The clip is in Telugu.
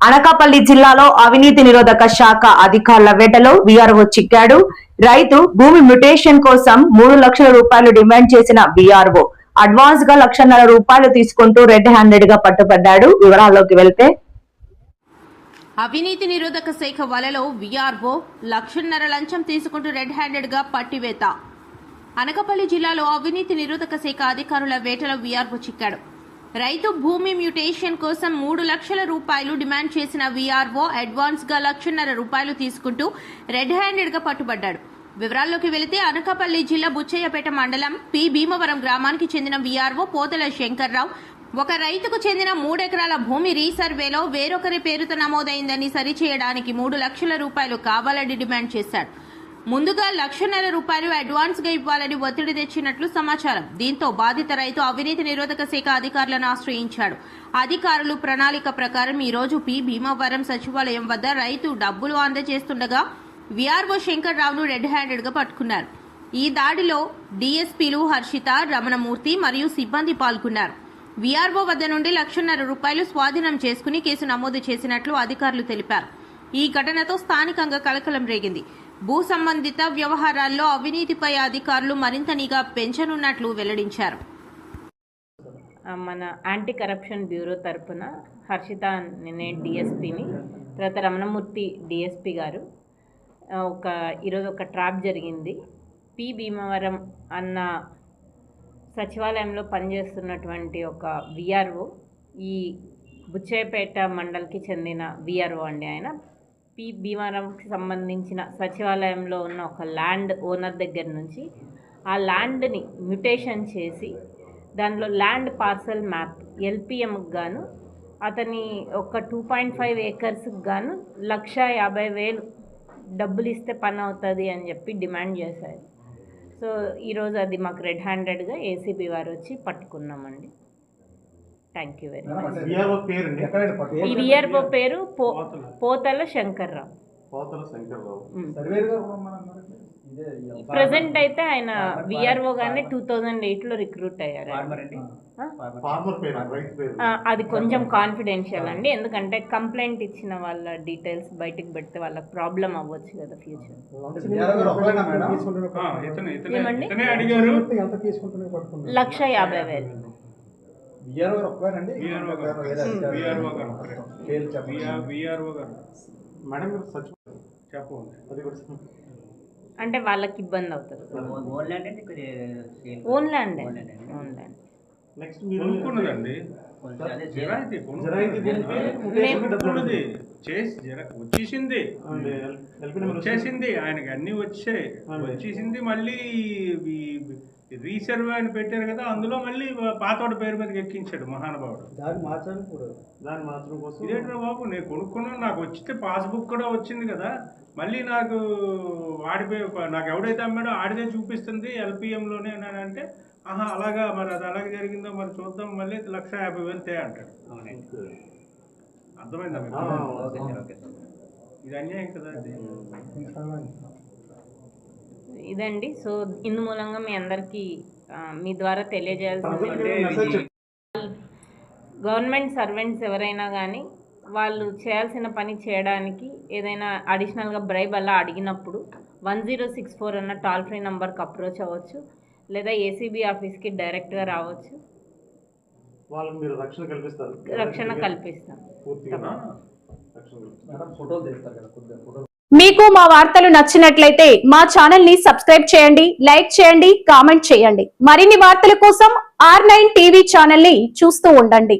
అనకాపల్లి జిల్లాలో అవినీతి నిరోధక శాఖ అధికారుల వేటలో వీఆర్ఓ చిక్కాడు. రైతు భూమి మ్యుటేషన్ కోసం 3 లక్షల రూపాయలు డిమాండ్ చేసిన వీఆర్ఓ అడ్వాన్స్ గా 1,50,000 రూపాయలు తీసుకుంటూ రెడ్ హ్యాండెడ్ గా పట్టుబడ్డాడు. వివరాల్లోకి వెళ్తే అవినీతి నిరోధక శాఖ వలలో వీఆర్ఓ 1,50,000 లంచం తీసుకుంటూ రెడ్ హ్యాండెడ్ గా పట్టివేత. అనకాపల్లి జిల్లాలో అవినీతి నిరోధక శాఖ అధికారుల వేటలో వీఆర్ఓ చిక్కాడు. రైతు భూమి మ్యుటేషన్ కోసం 3 లక్షల రూపాయలు డిమాండ్ చేసిన వీఆర్ఓ అడ్వాన్స్ గా 1,50,000 రూపాయలు తీసుకుంటూ రెడ్ హ్యాండెడ్ గా పట్టుబడ్డాడు. వివరాల్లోకి వెళితే అనకాపల్లి జిల్లా బుచ్చయ్యపేట మండలం పి భీమవరం గ్రామానికి చెందిన వీఆర్ఓ పోతల శంకర్రావు ఒక రైతుకు చెందిన 3 ఎకరాల భూమి రీసర్వేలో వేరొకరి పేరుతో నమోదైందని సరిచేయడానికి 3 లక్షల రూపాయలు కావాలని డిమాండ్ చేశాడు. ముందుగా 1,50,000 రూపాయలు అడ్వాన్స్ గా ఇవ్వాలని ఒత్తిడి తెచ్చినట్లు సమాచారం. దీంతో బాధిత రైతు అవినీతి నిరోధక శాఖ అధికారులను ఆశ్రయించాడు. అధికారులు ప్రణాళిక ప్రకారం ఈ రోజు పి భీమవరం సచివాలయం వద్ద రైతు డబ్బులు అందజేస్తుండగా వీఆర్ఓ శంకర్ రావును రెడ్ హ్యాండెడ్ గా పట్టుకున్నారు. ఈ దాడిలో డీఎస్పీలు హర్షిత, రమణమూర్తి మరియు సిబ్బంది పాల్గొన్నారు. వీఆర్ఓ వద్ద నుండి 1,50,000 రూపాయలు స్వాధీనం చేసుకుని కేసు నమోదు చేసినట్లు అధికారులు తెలిపారు. ఈ ఘటనతో స్థానికంగా కలకలం రేగింది. భూ సంబంధిత వ్యవహారాల్లో అవినీతిపై అధికారులు మరింత నిఘా పెంచనున్నట్లు వెల్లడించారు. మన యాంటీ కరప్షన్ బ్యూరో తరఫున హర్షిత నిన్నే డిఎస్పీని, తర్వాత రమణమూర్తి డిఎస్పీ గారు ఈరోజు ఒక ట్రాప్ జరిగింది. పి భీమవరం అన్న సచివాలయంలో పనిచేస్తున్నటువంటి ఒక వీఆర్ఓ, ఈ బుచ్చయ్యపేట మండల్కి చెందిన వీఆర్ఓ అండి. ఆయన పి భీమవరంకి సంబంధించిన సచివాలయంలో ఉన్న ఒక ల్యాండ్ ఓనర్ దగ్గర నుంచి ఆ ల్యాండ్ని మ్యుటేషన్ చేసి దానిలో ల్యాండ్ పార్సల్ మ్యాప్ ఎల్పిఎంకి గాను అతని ఒక 2.5 ఏకర్స్కి గాను 1,50,000 డబ్బులు ఇస్తే పని అవుతుంది అని చెప్పి డిమాండ్ చేశారు. సో ఈరోజు అది మాకు రెడ్ హ్యాండెడ్గా ఏసీబీ వారు వచ్చి పట్టుకున్నామండి. Thank you very much. ఈ వీఆర్ఓ పేరు పోతల శంకర్రావు. ప్రజెంట్ అయితే ఆయన వీఆర్ఓ గానే 2008లో రిక్రూట్ అయ్యారు. అది కొంచెం కాన్ఫిడెన్షియల్ అండి, ఎందుకంటే కంప్లైంట్ ఇచ్చిన వాళ్ళ డీటెయిల్స్ బయటకు పెడితే వాళ్ళకి ప్రాబ్లం అవ్వచ్చు కదా ఫ్యూచర్. ఏమండి 1,50,000 అంటే వాళ్ళకి ఇబ్బంది అవుతుంది. ఓన్ ల్యాండ్ వచ్చేసింది ఆయనకి అన్ని వచ్చేసింది. మళ్ళీ రీసర్వే అని పెట్టారు కదా, అందులో మళ్ళీ పాతోడ పేరు మీదకి ఎక్కించాడు మహానుభావుడు. దాన్ని మార్చడం కోసం ఇదేంట్రా బాబు, నేను కొనుక్కున్నాను, నాకు వచ్చితే పాస్బుక్ కూడా వచ్చింది కదా, మళ్ళీ నాకు నాకు ఎవడైతే అమ్మాడో ఆడిదే చూపిస్తుంది ఎల్పిఎంలోనే అని అంటే, ఆహా అలాగా, మరి అది అలాగే జరిగిందో మరి చూద్దాం, మళ్ళీ 1,50,000 అంటాడు. అర్థమైందా మీకు? ఇది అన్యాయం కదా ఇదండి. సో ఇందు మూలంగా మీ అందరికీ మీ ద్వారా తెలియజేయాల్సింది, గవర్నమెంట్ సర్వెంట్స్ ఎవరైనా కానీ వాళ్ళు చేయాల్సిన పని చేయడానికి ఏదైనా అడిషనల్గా బ్రైబ్ అలా అడిగినప్పుడు 1064 అన్న టోల్ ఫ్రీ నెంబర్కి అప్రోచ్ అవ్వచ్చు, లేదా ఏసీబీ ఆఫీస్కి డైరెక్ట్గా రావచ్చు. రక్షణ కల్పిస్తాం. మీకు మా వార్తలు నచ్చినట్లయితే మా ఛానల్ ని సబ్స్క్రైబ్ చేయండి, లైక్ చేయండి, కామెంట్ చేయండి. మరిన్ని వార్తల కోసం R9 టీవీ ఛానల్ ని చూస్తూ ఉండండి.